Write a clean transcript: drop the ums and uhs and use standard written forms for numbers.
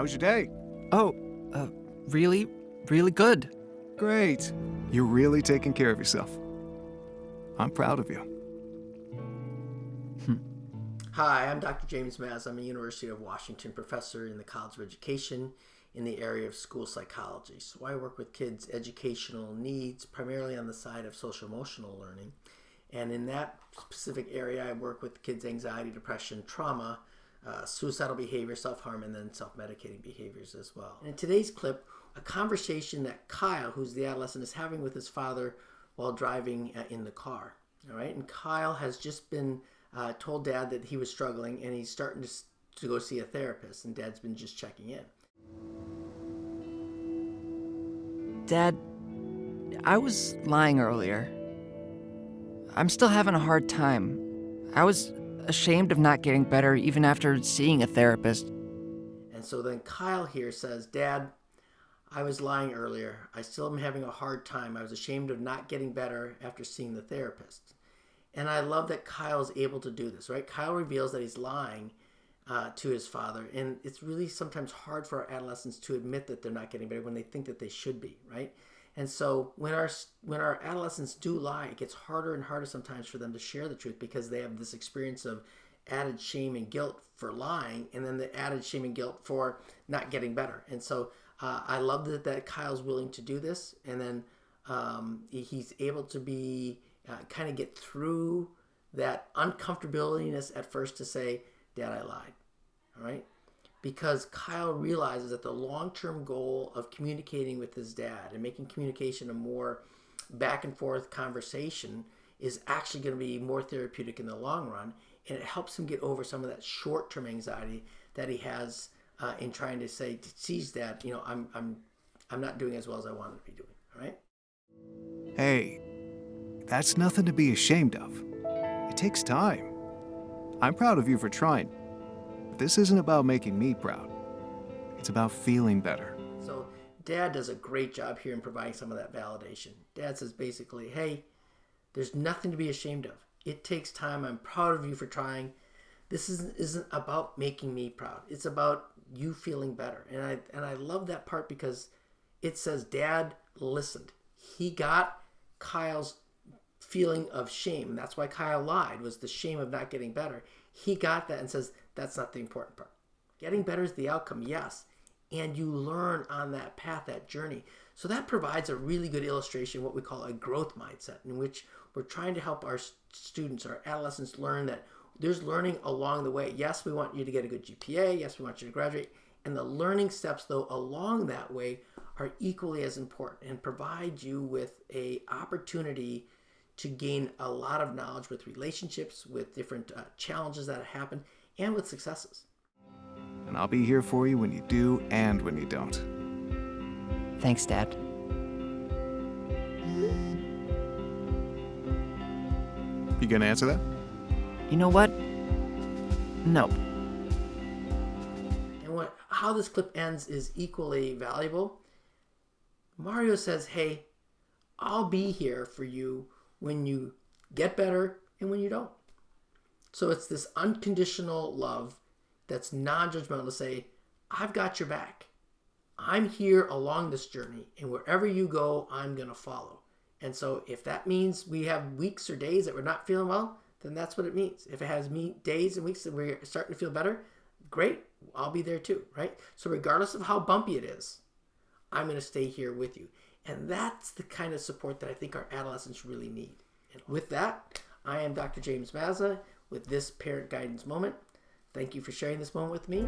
was your day? Oh, really, really good. Great. You're really taking care of yourself. I'm proud of you. Hi, I'm Dr. James Maz. I'm a University of Washington professor in the College of Education in the area of school psychology. So I work with kids' educational needs, primarily on the side of social emotional learning. And in that specific area, I work with kids' anxiety, depression, trauma, suicidal behavior, self-harm, and then self-medicating behaviors as well. And in today's clip, a conversation that Kyle, who's the adolescent, is having with his father while driving in the car. All right, and Kyle has just been told Dad that he was struggling, and he's starting to go see a therapist, and Dad's been just checking in. Dad, I was lying earlier. I'm still having a hard time. I was ashamed of not getting better even after seeing a therapist. And so then Kyle here says, Dad, I was lying earlier. I still am having a hard time. I was ashamed of not getting better after seeing the therapist. And I love that Kyle's able to do this, right? Kyle reveals that he's lying to his father. And it's really sometimes hard for our adolescents to admit that they're not getting better when they think that they should be, right? And so when our adolescents do lie, it gets harder and harder sometimes for them to share the truth because they have this experience of added shame and guilt for lying, and then the added shame and guilt for not getting better. And so I love that Kyle's willing to do this, and then he's able to be kind of get through that uncomfortability at first to say, Dad, I lied. All right? Because Kyle realizes that the long-term goal of communicating with his dad and making communication a more back and forth conversation is actually going to be more therapeutic in the long run, and it helps him get over some of that short-term anxiety that he has in trying to say, geez, Dad, I'm not doing as well as I wanted to be doing. All right? Hey, that's nothing to be ashamed of. It takes time. I'm proud of you for trying. But this isn't about making me proud. It's about feeling better. So Dad does a great job here in providing some of that validation. Dad says basically, hey, there's nothing to be ashamed of. It takes time. I'm proud of you for trying. This isn't about making me proud. It's about you feeling better. And I love that part because it says Dad listened. He got Kyle's feeling of shame. And that's why Kyle lied, was the shame of not getting better. He got that and says, that's not the important part. Getting better is the outcome, yes. And you learn on that path, that journey. So that provides a really good illustration, what we call a growth mindset, in which we're trying to help our students, our adolescents, learn that there's learning along the way. Yes, we want you to get a good GPA. Yes, we want you to graduate. And the learning steps, though, along that way are equally as important and provide you with an opportunity to gain a lot of knowledge with relationships, with different challenges that happen, and with successes. And I'll be here for you when you do and when you don't. Thanks, Dad. You gonna answer that? You know what? No. And how this clip ends is equally valuable. Mario says, hey, I'll be here for you when you get better and when you don't. So it's this unconditional love that's non-judgmental to say, I've got your back. I'm here along this journey, and wherever you go, I'm going to follow. And so if that means we have weeks or days that we're not feeling well, then that's what it means. If it has days and weeks that we're starting to feel better, great, I'll be there too, right? So regardless of how bumpy it is, I'm going to stay here with you. And that's the kind of support that I think our adolescents really need. And with that, I am Dr. James Mazza with this Parent Guidance Moment. Thank you for sharing this moment with me.